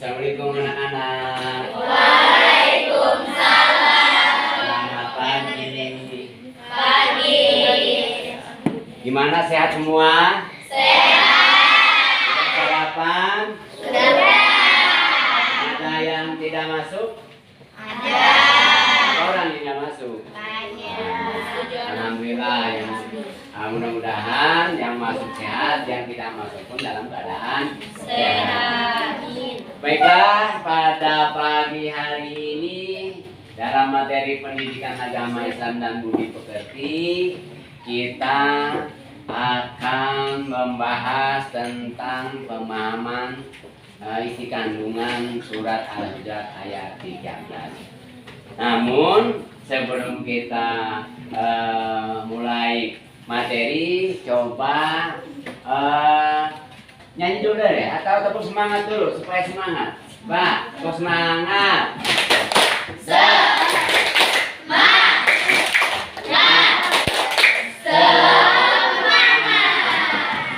Assalamualaikum anak-anak. Waalaikumsalam. Selamat pagi. Pagi. Gimana, sehat semua? Sehat. Sudah sarapan? Sudah. Ada yang tidak masuk? Ada. Berapa orang yang tidak masuk? Banyak. Alhamdulillah. Mudah-mudahan yang masuk sehat, yang tidak masuk pun dalam keadaan Sehat. Baiklah, pada pagi hari ini dalam materi pendidikan agama Islam dan budi pekerti, kita akan membahas tentang pemahaman isi kandungan surat Al-Hujurat ayat 13. Namun sebelum kita mulai materi, coba nyanyi dulu deh, atau tepuk semangat dulu supaya semangat. Mbak, tepuk semangat.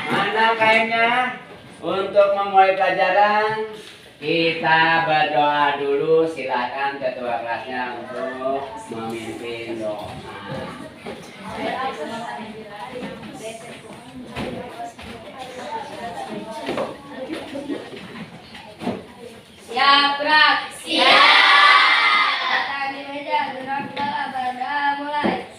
Mana kainnya? Untuk memulai pelajaran, kita berdoa dulu. Silakan ketua kelasnya untuk memimpin doa. Siap, Rak. Siap. Tadi meja, gerak bola pada mulai.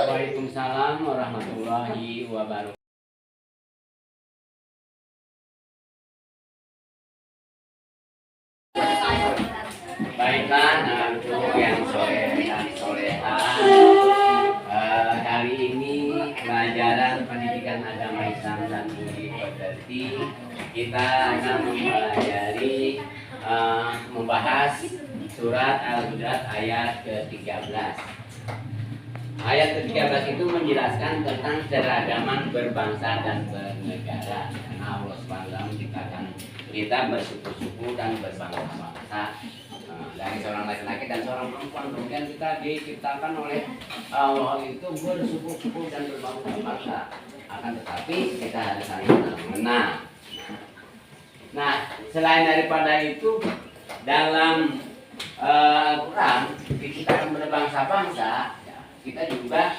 Waalaikumsalam warahmatullahi wabarakatuh. Baiklah, untuk yang soleh dan soleha, hari ini pelajaran pendidikan agama Islam dan budi pekerti, kita akan mempelajari membahas surat Al-Hujurat ayat ke-13. Ayat ke-13 itu menjelaskan tentang keragaman berbangsa dan bernegara. Karena Allah SWT menciptakan kita bersuku-suku dan berbangsa-bangsa, dari seorang laki-laki dan seorang perempuan. Kemudian kita diciptakan oleh Allah itu bersuku-suku dan berbangsa-bangsa. Akan tetapi kita harus saling mengenal. Nah, selain daripada itu, dalam Al-Quran kita berbangsa-bangsa, kita juga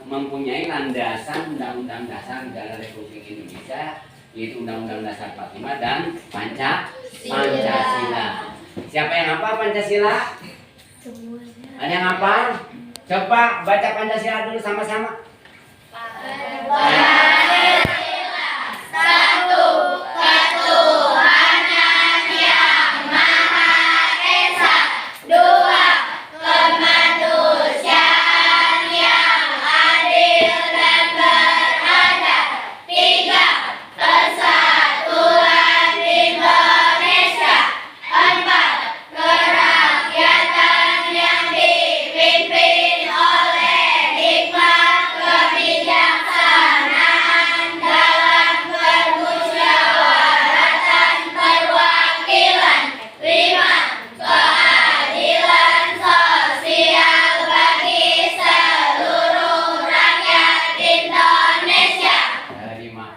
mempunyai landasan Undang-Undang Dasar Negara Republik Indonesia, yaitu Undang-Undang Dasar 45 dan Pancasila. Siapa yang hafal Pancasila? Ada yang hafal? Coba baca Pancasila dulu sama-sama. Pancasila, satu ketuhanan yang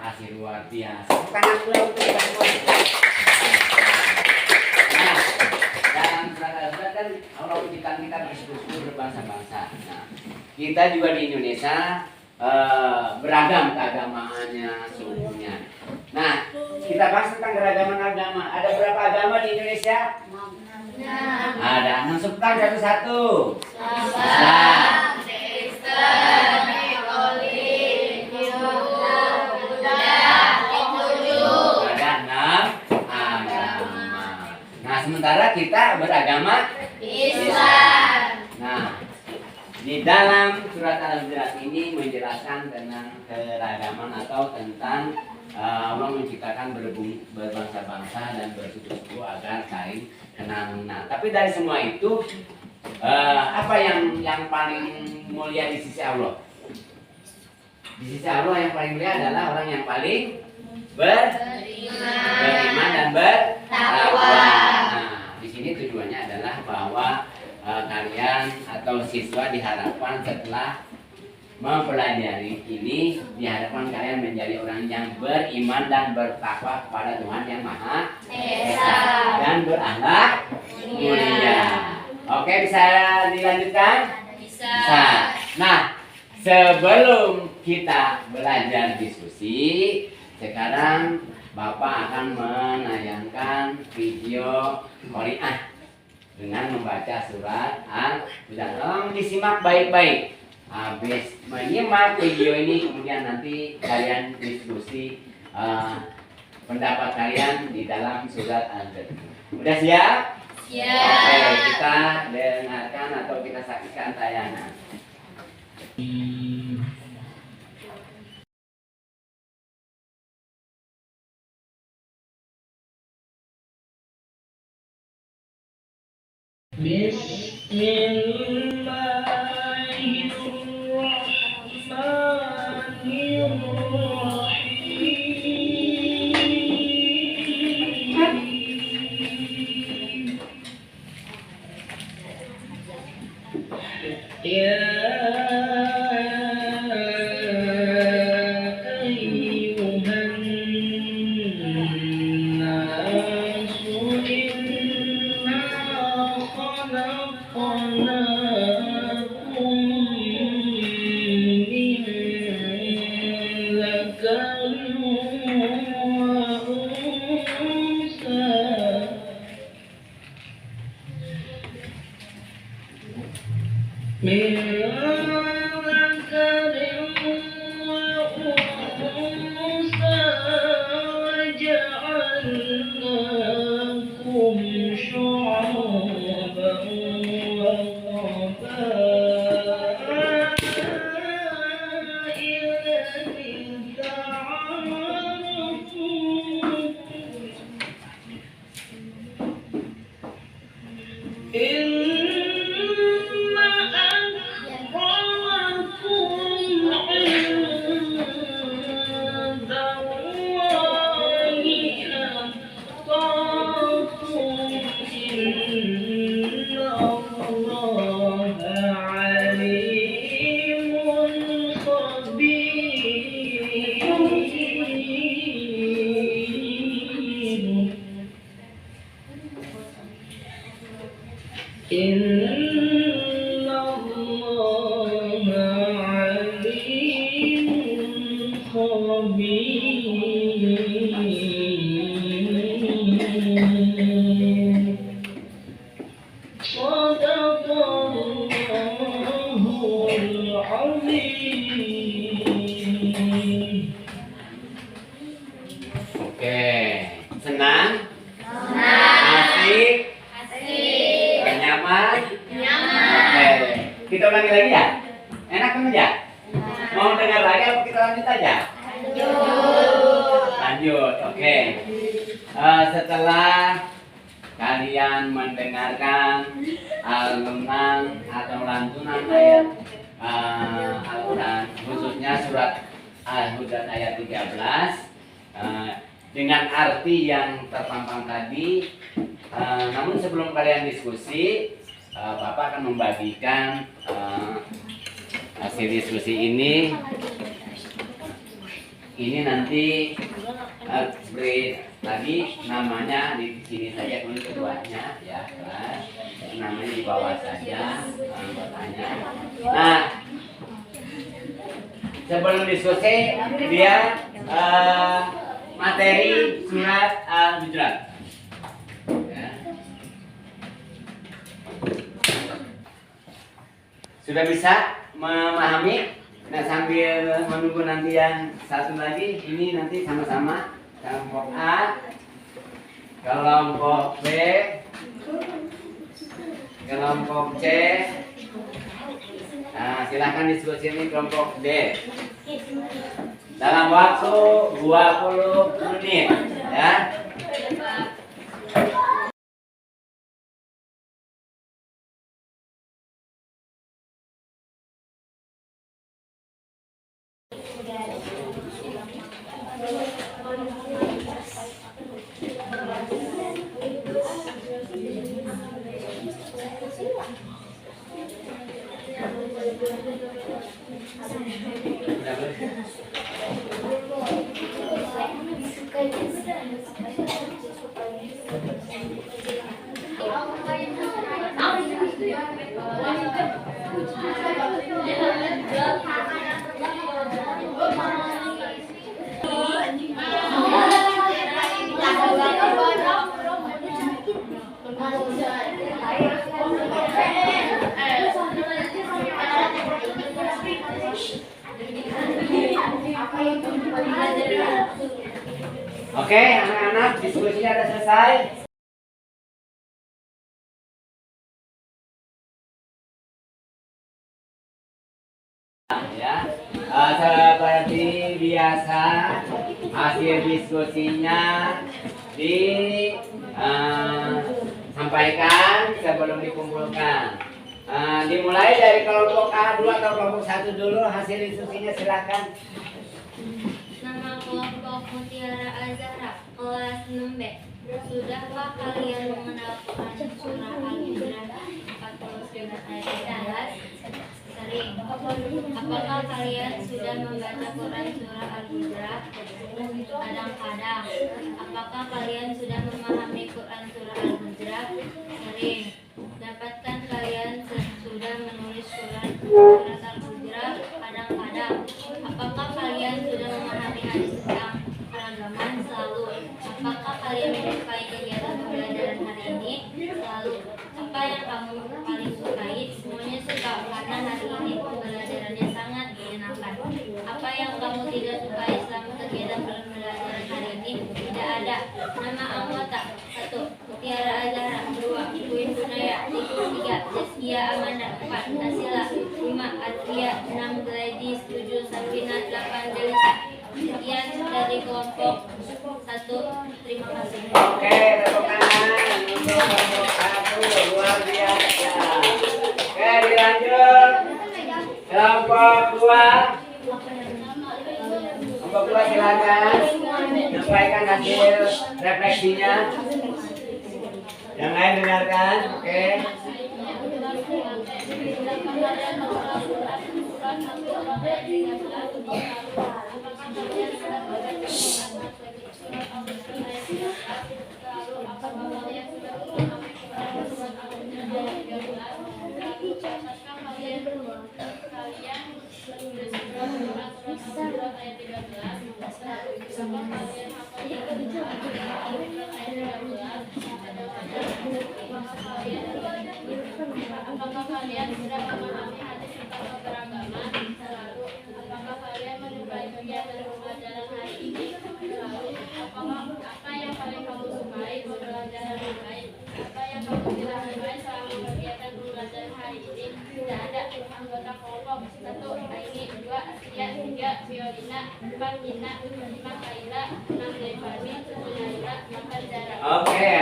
kasih luar biasa. Tangan pula untuk kita semua. Nah, dalam surat Al-Baqarah kan Allah ujikan kita bersyukur berbangsa-bangsa. Nah, kita juga di Indonesia beragam keagamaannya, sukunya. Nah, kita bahas tentang keragaman agama. Ada berapa agama di Indonesia? Ada. Nah, sebutkan satu-satu. Islam, Kristen, Katolik, Hindu, Buddha, Konghucu. Ada 6 agama. Nah, sementara kita beragama Islam. Nah, di dalam surat Al-Hujurat ini menjelaskan tentang keragaman atau tentang Allah menciptakan berbangsa-bangsa dan bersuku-suku agar saling kenal-mengenal. Tapi dari semua itu apa yang paling mulia di sisi Allah? Di sisi Allah yang paling mulia adalah orang yang paling beriman dan bertakwa. Nah, di sini tujuannya adalah bahwa kalian atau siswa diharapkan setelah mempelajari ini diharapkan kalian menjadi orang yang beriman dan bertakwa kepada Tuhan yang Maha Esa dan berakhlak mulia. Oke, bisa dilanjutkan? Bisa. Nah, sebelum kita belajar diskusi, sekarang Bapak akan menayangkan video Qori'ah dengan membaca surat Al-Hujurat. Tolong disimak baik-baik. Habis menyimak video ini, kemudian nanti kalian diskusi pendapat kalian di dalam surat Al-Hujurat. Udah siap? Siap. Oke, kita dengarkan atau kita saksikan tayangan. Bismillahirrahmanirrahim. Ya ayyuhan nasu inna khalaqnakum min dzakarin wa unsa. من ذكر وأنثى وجعلناكم شعوبا وقبائل لتعارفوا إن أكرمكم عند الله أتقاكم إن الله عليم خبير. إن الله عليم خبير. صدق الله العظيم. Oke, senang? Asik? Nyaman? Oke, kita ulangi lagi ya? Enak kan ya? Mau dengar lagi atau kita lanjut aja? Lanjut, oke. Setelah kalian mendengarkan alunan atau lantunan ayat Al-Quran, khususnya surat Al-Hujurat ayat 13, dengan arti yang terpampang tadi, namun sebelum kalian diskusi, Bapak akan membagikan hasil diskusi ini ini nanti seperti tadi namanya di sini saja, kemudian keduanya ya kelas, namanya di bawah saja anggotanya. Nah, sebelum diskusi dia materi surat Al-Hujurat. Ya. Sudah bisa memahami? Nah, sambil menunggu nanti yang satu lagi, ini nanti sama-sama kelompok A, kelompok B, kelompok C. Nah, silahkan diskusi ini kelompok D. Dalam waktu 20 menit, ya. Oke, anak-anak, diskusinya sudah selesai. Ya, seperti biasa hasil diskusinya disampaikan sebelum dikumpulkan. Dimulai dari kelompok A2 atau kelompok 1 dulu, hasil diskusinya silakan. Nama kelompok Mutiara Azhara kelas 6B. Sudahkah kalian mengenal Quran surah Al-Hujurat 49 ayat 11? Sering. Apakah kalian sudah membaca Quran surah Al-Hujurat? Kadang-kadang. Apakah kalian sudah memahami Quran surah Al-Hujurat? Sering. Dapatkah kalian sudah menulis Quran surat Al-Hujurat? Kadang-kadang. Apakah kalian sudah memahami hadis tentang keragaman? Selalu. Apakah kalian menyukai kegiatan pembelajaran hari ini? Selalu. Apa yang kamu paling sukai? Semuanya suka karena hari ini pembelajarannya sangat menyenangkan. Apa yang kamu tidak sukai selama kegiatan pembelajaran hari ini? Tidak ada. Nama anggota: 1. Mutiara Azhara. 2. Queen Bunaya. 3. Zaskia Amanda. 4. Nasila. 5. Adria. 6. Gladys. 7. Sabina. 8. Delisa. Sekian dari kelompok 1. Terima kasih. Oke, tepuk tangan untuk kelompok 1, luar biasa. Oke, dilanjut. Kelompok 2. Kelompok 2 silakan sampaikan hasil refleksinya. Yang lain dengarkan. Oke. Apakah kalian sudah memahami hadis tentang keberagaman? Selalu. Apakah kalian menyukai kegiatan pembelajaran hari ini? Selalu. Apa yang paling kamu sukai pembelajaran yang baik? Apa yang kamu tidak sukai selama kegiatan pembelajaran hari ini? Tidak ada. Anggota kelompok: 1. Aini. 2. Asia. 3. Violina. 4. Nina. 5. Kaila. 6. Devani. 7. Naila. 8. Zara. Oke,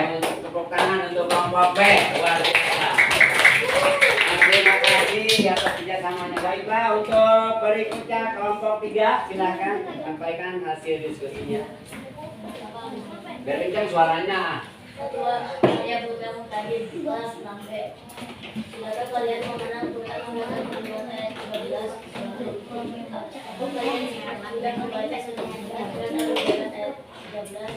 tepuk tangan untuk kelompok B. Luar biasa. Terima kasih atas kerjasamanya. Baiklah, untuk berikutnya kelompok 3 silakan sampaikan hasil diskusinya. Biar kencang suaranya. Ketua saya Buta Muhtadin kelas 6B. Saudara kalian mengenal Quran surat ayat 13. Aku kalian sudah membaca surat ayat 13.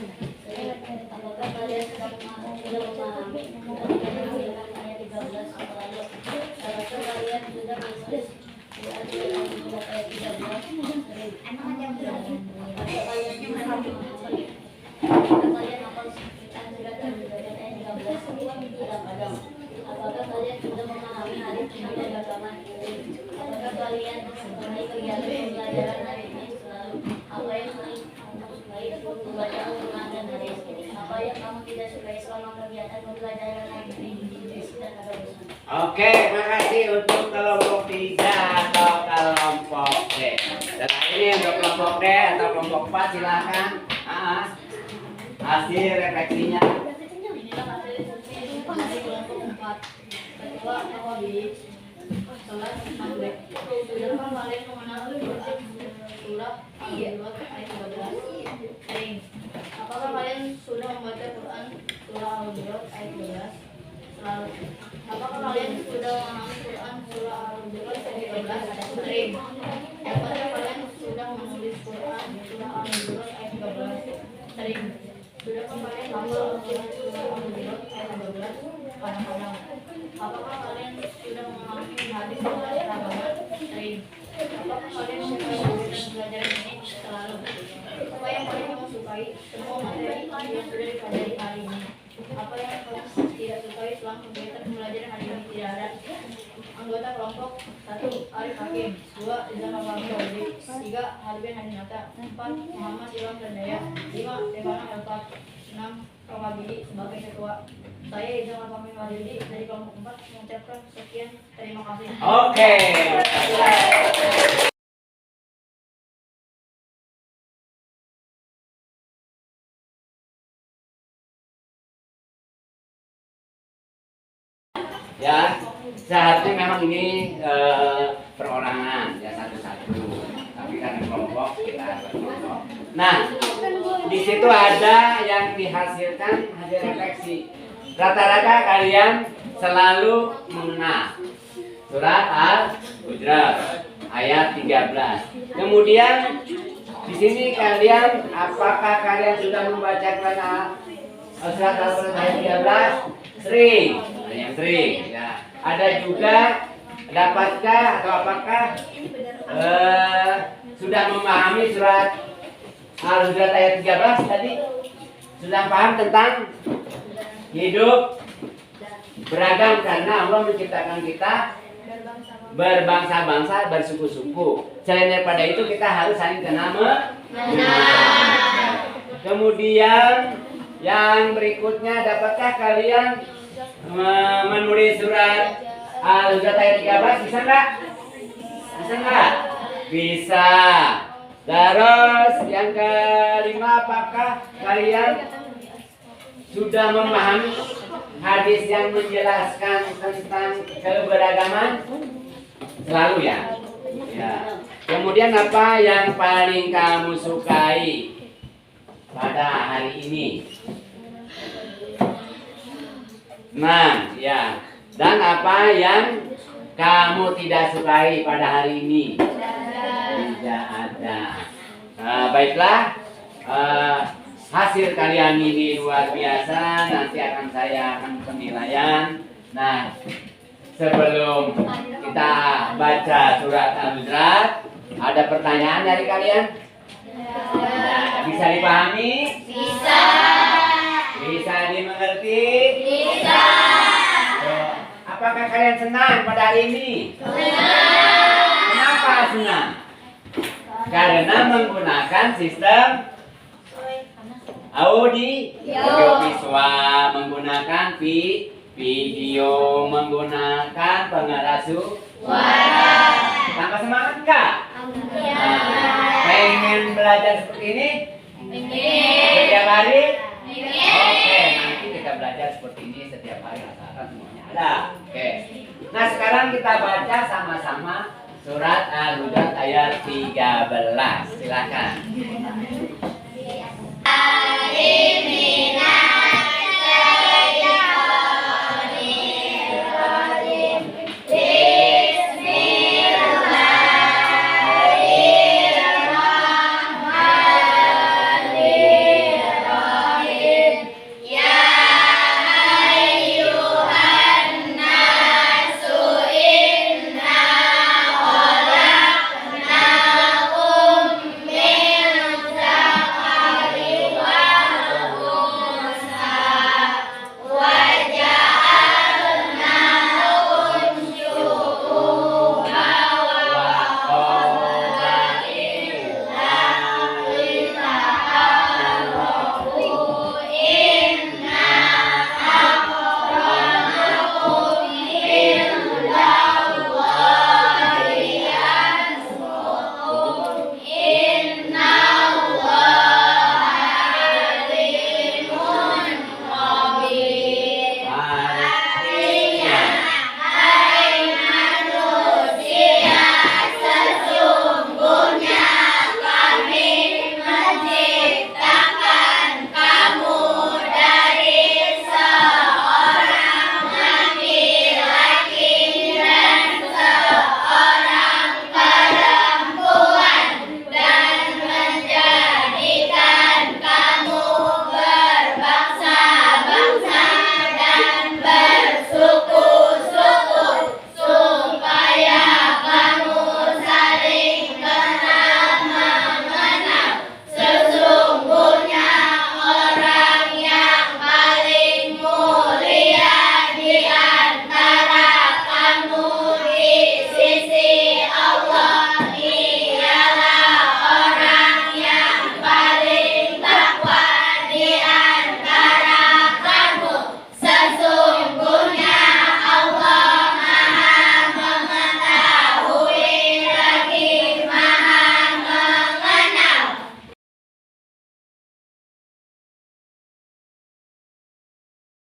Apakah kalian sudah memahami ayat 13 lalu? Apakah kalian sudah menulis surat ayat 13? Kalian hafal surat ayat 13 kadang-kadang. Apakah kalian sudah memahami hadis dan agama? Apakah kalian mengenai kegiatan pembelajaran hari ini selalu? Apa yang kamu sukai membaca Al-Quran dan hadis? Apa yang kamu tidak sukai selama kegiatan pembelajaran hari ini di hadis dan agama? Oke, makasih untuk kelompok 3 atau kelompok D. Setelah ini untuk kelompok D atau kelompok 4 silakan. Hasil refleksinya. Inilah hasil diskusi dari kelompok 4. Ketua Nawawi kelas 6B. Sudahkah kalian mengenal surah Al-Baqarah ayat 13? Sering. Apakah kalian sudah membaca Quran surah Al-Baqarah ayat 13? Selalu. Apakah kalian sudah memahami Quran surah Al-Baqarah ayat 13? Sering. Apakah kalian sudah menulis Quran surah Al-Baqarah ayat 13? Sering. Sudah kalian hafal Al-Quran surah Al-Baqarah ayat 13? Kadang-kadang. Apakah kalian sudah memahami hadis dan agama? Sering. Apakah kalian suka dan belajar ini selalu? Apa yang paling kamu sukai? Semua materi yang sudah dipelajari hari ini. Apa yang kamu tidak sukai selama kegiatan pembelajaran hari ini? Tidak ada. Anggota kelompok 1. Arif Hakim 2. Rizal Mawali 3. Harbin Hadinata 4. Muhammad Ilham Dandaya 5. Devana Elfat 6. Romabili sebagai ketua. Saya Rizal Mawali dari kelompok 4 mengucapkan sekian. Terima kasih. Oke. Ya, seharusnya memang ini perorangan ya satu-satu. Tapi karena kelompok kita berkelompok. Nah, di situ ada yang dihasilkan hasil refleksi. Rata-rata kalian selalu mengenal surat Al-Hujurat ayat 13. Kemudian di sini kalian apakah kalian sudah membaca surat Al-Hujurat ayat 13? Sering, ada yang sering ya. Ada juga dapatkah atau apakah sudah memahami surat Al-Hujurat ayat 13 tadi? Sudah paham tentang hidup beragam karena Allah menciptakan kita berbangsa-bangsa, bersuku-suku. Selain daripada itu kita harus saling kenal mengenal. Kemudian yang berikutnya, dapatkah kalian menulis surat Al-Hujurat ayat 13? Bisa nggak? Bisa nggak? Bisa. Terus yang kelima, apakah kalian sudah memahami hadis yang menjelaskan tentang keberagaman? Selalu ya. Ya. Kemudian apa yang paling kamu sukai pada hari ini? Nah, ya. Dan apa yang kamu tidak sukai pada hari ini? Tidak ada. Baiklah. Hasil kalian ini luar biasa. Nanti saya akan penilaian. Nah, sebelum kita baca surat Al-Hujurat, ada pertanyaan dari kalian? Bisa dipahami? Bisa. Bisa dimengerti? Bisa. Apakah kalian senang pada hari ini? Senang. Kenapa senang? Karena menggunakan sistem audiovisual, menggunakan video, menggunakan pengeras suara. Tambah semangat nggak? Pengen belajar seperti ini? Setiap hari? Oke, nanti kita belajar seperti ini setiap hari asalkan semuanya ada. Oke. Nah, sekarang kita baca sama-sama surat Al-Hujurat ayat 13. Silakan. Alif Minas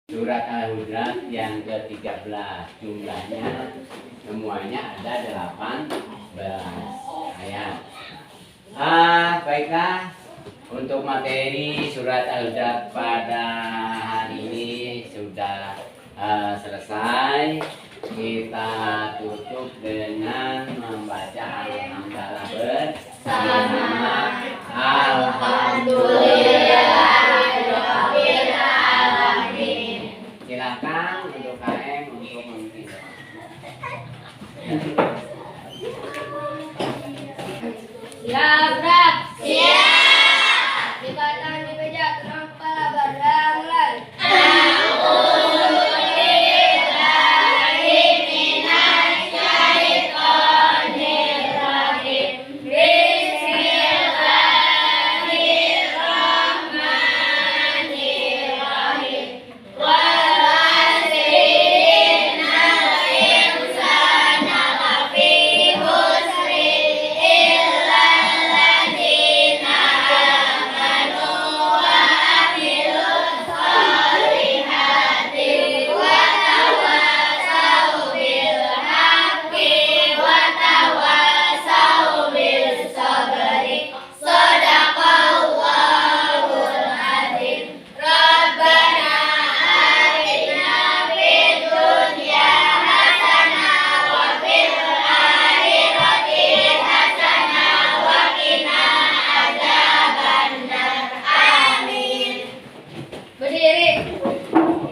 Surat Al-Hujurat yang ke-13. Jumlahnya semuanya ada 18 ayat. Baiklah, untuk materi surat Al-Hujurat pada hari ini sudah selesai. Kita tutup dengan membaca Alhamdulillah bersama. Alhamdulillahirabbil alamin. Silakan untuk KM untuk memimpin. Siap, Rap. Siap. Dikatakan dipejak terang kepala berdanglan. Berdiri.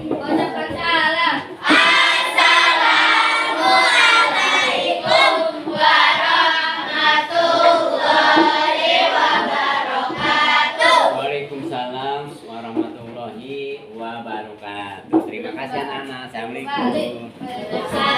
Ucapkan salam. Assalamualaikum warahmatullahi wabarakatuh. Waalaikumsalam warahmatullahi wabarakatuh. Terima kasih anak-anak. Assalamualaikum. Waalaikumsalam.